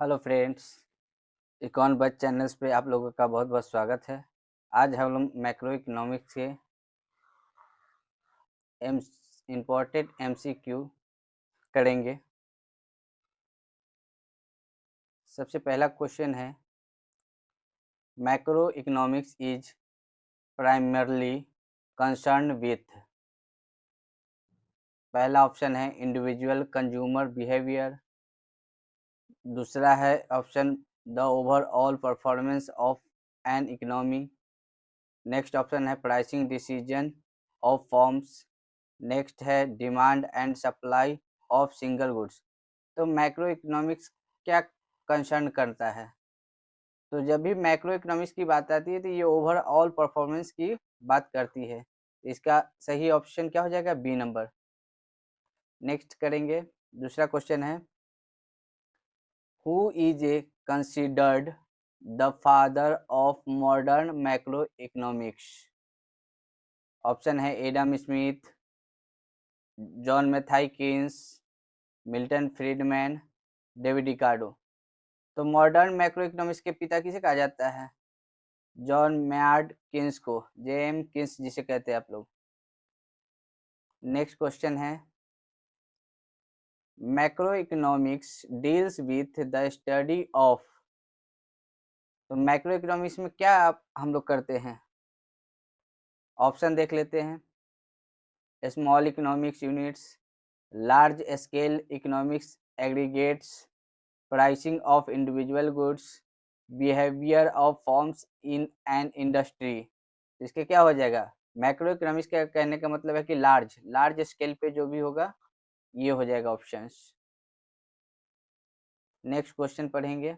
Hello friends, icon बज channels पे आप लोगों का बहुत बहुत स्वागत है। आज हम लोग मैक्रो इकोनॉमिक्स के इम्पोर्टेंट एमसीक्यू करेंगे। सबसे पहला क्वेश्चन है, macro economics is primarily concern with. पहला ऑप्शन है इंडिविजुअल कंज्यूमर बिहेवियर। दूसरा है option the overall performance of an economy. Next option है pricing decision of firms. Next है demand and supply of single goods. तो macro economics क्या concern करता है? तो जब भी मैक्रो इकोनॉमिक्स की बात आती है तो ये ओवरऑल परफॉर्मेंस की बात करती है। इसका सही ऑप्शन क्या हो जाएगा? B number. नेक्स्ट करेंगे, दूसरा क्वेश्चन है, who is a considered the father of modern macro economics? Option है Adam Smith, John Maynard Keynes, Milton Friedman, David Ricardo. तो मॉडर्न मैक्रो इकोनॉमिक्स के पिता किसे कहा जाता है? जॉन मैयार्ड किन्स को, जेएम किन्स जिसे कहते हैं आप लोग। नेक्स्ट क्वेश्चन है, macro economics deals with the study of. तो मैक्रो इकोनॉमिक्स में क्या हम लोग करते हैं? ऑप्शन देख लेते हैं, small economics units, large scale economics aggregates, pricing of individual goods, behaviour of forms in an industry. इसके क्या हो जाएगा? मैक्रो इकोनॉमिक्स का कहने का मतलब है कि लार्ज स्केल पे जो भी होगा ये हो जाएगा ऑप्शंस। नेक्स्ट क्वेश्चन पढ़ेंगे,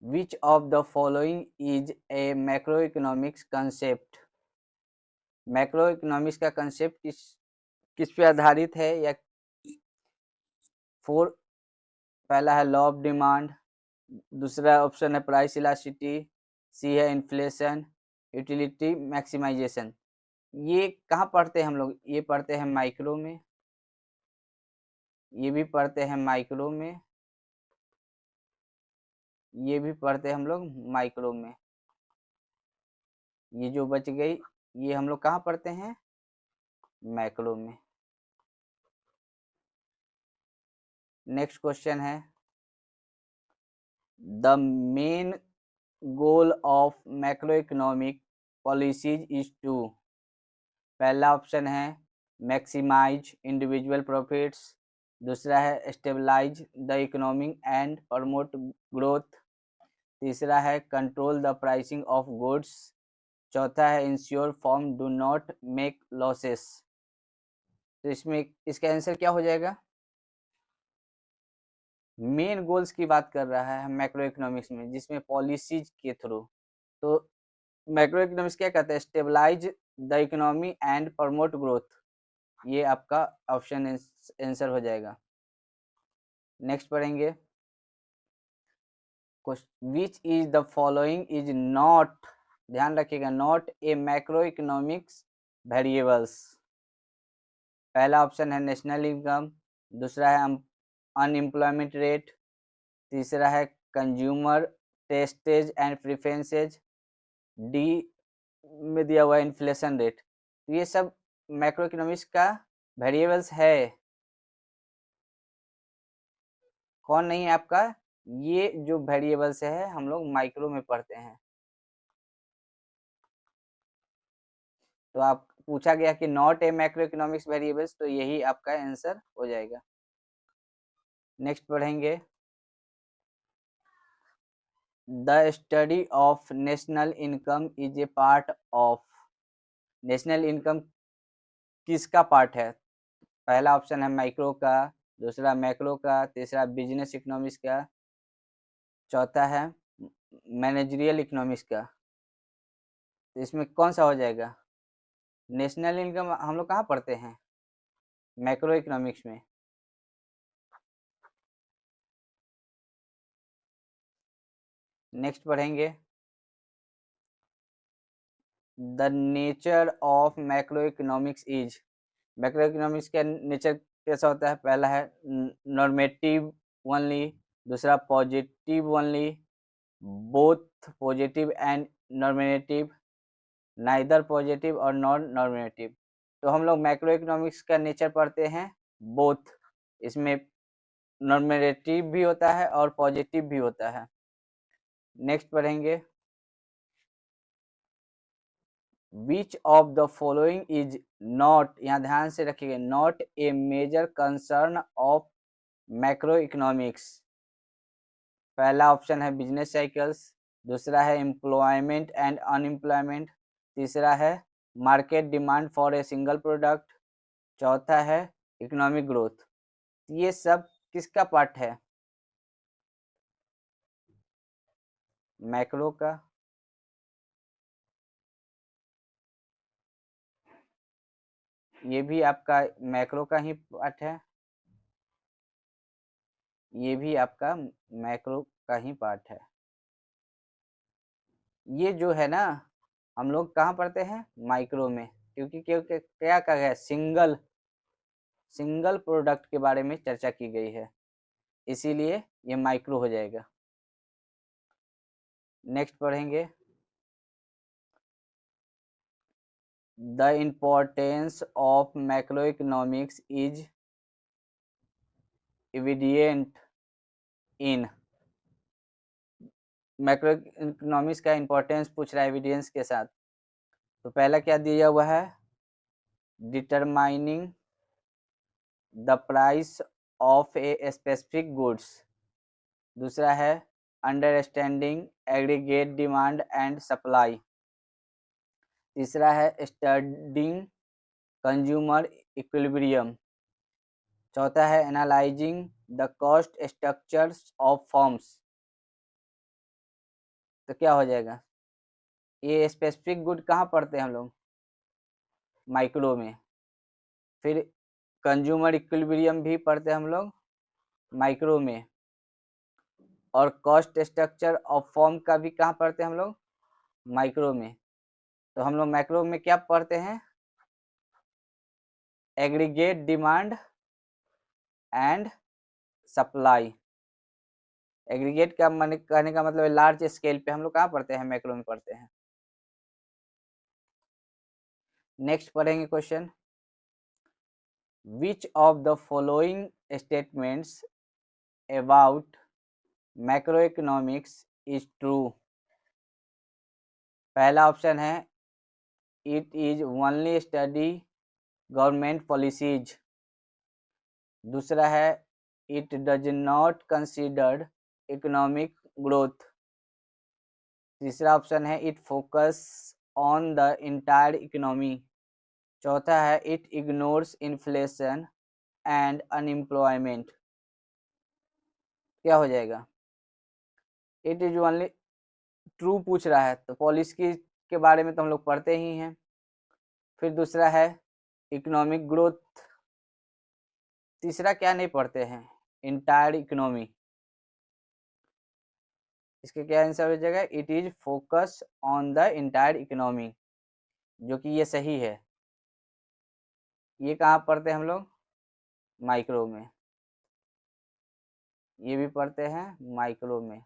which of the following is a macro economics concept? Macro economics का कंसेप्ट किस पे आधारित है? या फोर, पहला है लॉ ऑफ डिमांड, दूसरा ऑप्शन है प्राइस इलास्टिसिटी, सी है इन्फ्लेशन, यूटिलिटी मैक्सिमाइजेशन। ये कहाँ पढ़ते हैं हम लोग? ये पढ़ते हैं माइक्रो में, ये भी पढ़ते हैं माइक्रो में, ये भी पढ़ते हैं हम लोग माइक्रो में। ये जो बच गई ये हम लोग कहाँ पढ़ते हैं? मैक्रो में। नेक्स्ट क्वेश्चन है, the main goal of macro economic policies is to. पहला ऑप्शन है मैक्सिमाइज इंडिविजुअल प्रॉफिट्स, दूसरा है stabilise the economy and promote growth, तीसरा है control the pricing of goods, चौथा है ensure firms do not make losses. तो इसमें इसका आंसर क्या हो जाएगा? मेन गोल्स की बात कर रहा है मैक्रो इकोनॉमिक्स में, जिसमें पॉलिसीज के थ्रू। तो मैक्रो इकोनॉमिक्स क्या कहता है? Stabilise the economy and promote growth. ये आपका ऑप्शन आंसर हो जाएगा। नेक्स्ट पढ़ेंगे, which is the following is not, ध्यान रखिएगा, not a macro economics variables. पहला ऑप्शन है नेशनल इनकम, दूसरा है अनएम्प्लॉयमेंट रेट, तीसरा है consumer tastes and preferences, D में दिया हुआ इन्फ्लेशन रेट। तो ये सब मैक्रो इकोनॉमिक्स का वेरिएबल्स है। कौन नहीं है आपका? ये जो वेरिएबल्स है हम लोग माइक्रो में पढ़ते हैं। तो आप पूछा गया कि not a macro economics variables, तो यही आपका आंसर हो जाएगा। नेक्स्ट पढ़ेंगे, the study of national income is a part of. National income किसका पार्ट है? पहला ऑप्शन है माइक्रो का, दूसरा मैक्रो का, तीसरा बिजनेस इकोनॉमिक्स का, चौथा है मैनेजरियल इकोनॉमिक्स का। तो इसमें कौन सा हो जाएगा? नेशनल इनकम हम लोग कहाँ पढ़ते हैं? मैक्रो इकोनॉमिक्स में। नेक्स्ट पढ़ेंगे, the nature of macro economics is. Macro economics का नेचर कैसा होता है? पहला है नॉर्मेटिव ओनली, दूसरा positive only, both positive and nominative, neither positive और नॉन नॉमिनेटिव। तो हम लोग मैक्रो इकोनॉमिक्स का नेचर पढ़ते हैं बोथ, इसमें नॉमिनेटिव भी होता है और पॉजिटिव भी होता है। नेक्स्ट पढ़ेंगे, which of the following is not, यहाँ ध्यान से रखिएगा, not a major concern of macro economics. पहला ऑप्शन है बिजनेस साइकिल्स, दूसरा है एम्प्लॉयमेंट एंड अनएम्प्लॉयमेंट, तीसरा है market demand for a single product, चौथा है इकोनॉमिक ग्रोथ। ये सब किसका पार्ट है? मैक्रो का। ये भी आपका मैक्रो का ही पार्ट है, ये भी आपका मैक्रो का ही पार्ट है। ये जो है ना, हम लोग कहाँ पढ़ते हैं? माइक्रो में, क्योंकि क्या कहा गया, सिंगल प्रोडक्ट के बारे में चर्चा की गई है, इसीलिए ये माइक्रो हो जाएगा। नेक्स्ट पढ़ेंगे, the importance of macro economics is evident in. Macro economics का इंपॉर्टेंस पूछ रहा है एविडेंस के साथ। तो पहला क्या दिया हुआ है? Determining the price of a specific goods, दूसरा है understanding aggregate demand and supply, तीसरा है स्टडिंग कंज्यूमर इक्विलिब्रियम, चौथा है analysing the cost structures of firms. तो क्या हो जाएगा? ये स्पेसिफिक गुड कहाँ पढ़ते हैं हम लोग? माइक्रो में। फिर कंज्यूमर इक्विलिब्रियम भी पढ़ते हैं हम लोग माइक्रो में, और कॉस्ट स्ट्रक्चर ऑफ फर्म का भी कहाँ पढ़ते हैं हम लोग? माइक्रो में। तो हम लोग मैक्रो में क्या पढ़ते हैं? Aggregate demand and supply. Aggregate का कहने का मतलब लार्ज स्केल पे हम लोग कहाँ पढ़ते हैं? मैक्रो में पढ़ते हैं। नेक्स्ट पढ़ेंगे question, which of the following statements about macro economics is true? पहला ऑप्शन है it is only study government policies, दूसरा है it does not consider economic growth, तीसरा ऑप्शन है it focus on the entire economy, चौथा है it ignores inflation and unemployment. क्या हो जाएगा? इट इज ओनली ट्रू पूछ रहा है, तो पॉलिसी के बारे में तो हम लोग पढ़ते ही हैं। फिर दूसरा है इकोनॉमिक ग्रोथ, तीसरा क्या नहीं पढ़ते हैं? Entire economy. इसके क्या आंसर हो जाएगा? It is focus on the entire economy, जो कि ये सही है। ये कहाँ पढ़ते हैं हम लोग? माइक्रो में। ये भी पढ़ते हैं माइक्रो में।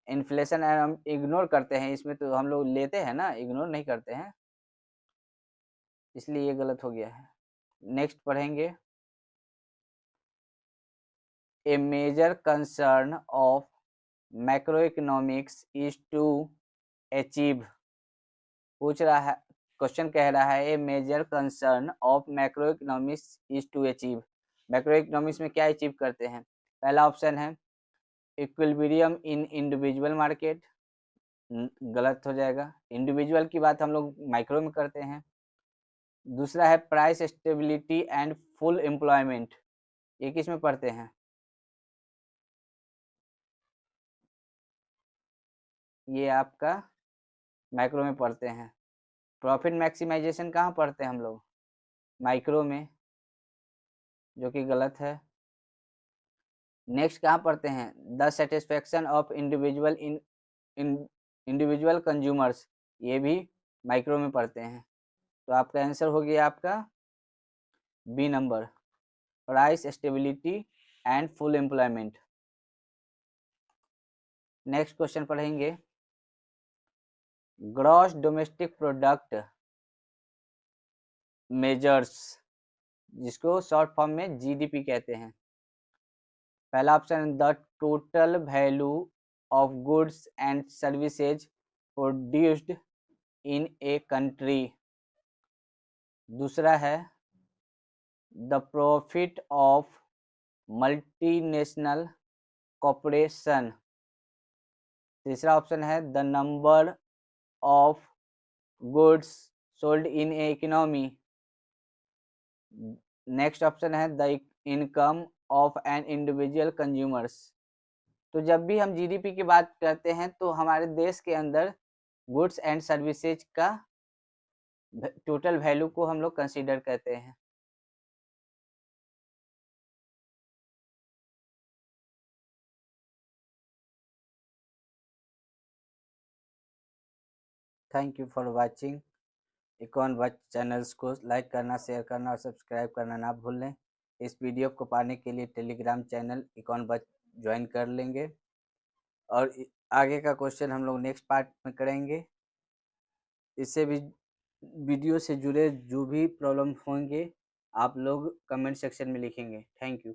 इन्फ्लेशन हम इग्नोर करते हैं, इसमें तो हम लोग लेते हैं ना, इग्नोर नहीं करते हैं, इसलिए ये गलत हो गया है। नेक्स्ट पढ़ेंगे, a major concern of macro economics is to achieve. पूछ रहा है, क्वेश्चन कह रहा है a major concern of macro economics is to achieve. Macro economics में क्या अचीव करते हैं? पहला ऑप्शन है इक्विलिब्रियम इन इंडिविजुअल मार्केट, गलत हो जाएगा, इंडिविजुअल की बात हम लोग माइक्रो में करते हैं। दूसरा है price stability and full employment, ये किस में पढ़ते हैं? ये आपका मैक्रो में पढ़ते हैं। प्रॉफिट मैक्सिमाइजेशन कहाँ पढ़ते हैं हम लोग? माइक्रो में, जो कि गलत है। नेक्स्ट कहाँ पढ़ते हैं? The satisfaction of individual in individual consumers, ये भी माइक्रो में पढ़ते हैं। तो आपका आंसर हो गया आपका B number, price stability and full employment. Next question पढ़ेंगे, ग्रॉस डोमेस्टिक प्रोडक्ट मेजर्स, जिसको शॉर्ट फॉर्म में जीडीपी कहते हैं। पहला option, the total value of goods and services produced in a country. दूसरा है the profit of multinational corporation. तीसरा option है the number of goods sold in a economy. Next option है the income of an individual consumers. तो जब भी हम GDP की बात करते हैं तो हमारे देश के अंदर गुड्स एंड सर्विसेज का टोटल वैल्यू को हम लोग कंसीडर करते हैं। Thank you for watching. Icon बच चैनल्स को लाइक करना, शेयर करना और सब्सक्राइब करना ना भूलें। इस वीडियो को पाने के लिए टेलीग्राम चैनल इकॉन बच ज्वाइन कर लेंगे और आगे का क्वेश्चन हम लोग नेक्स्ट पार्ट में करेंगे। इससे भी वीडियो से जुड़े जो भी प्रॉब्लम होंगे आप लोग कमेंट सेक्शन में लिखेंगे। Thank you.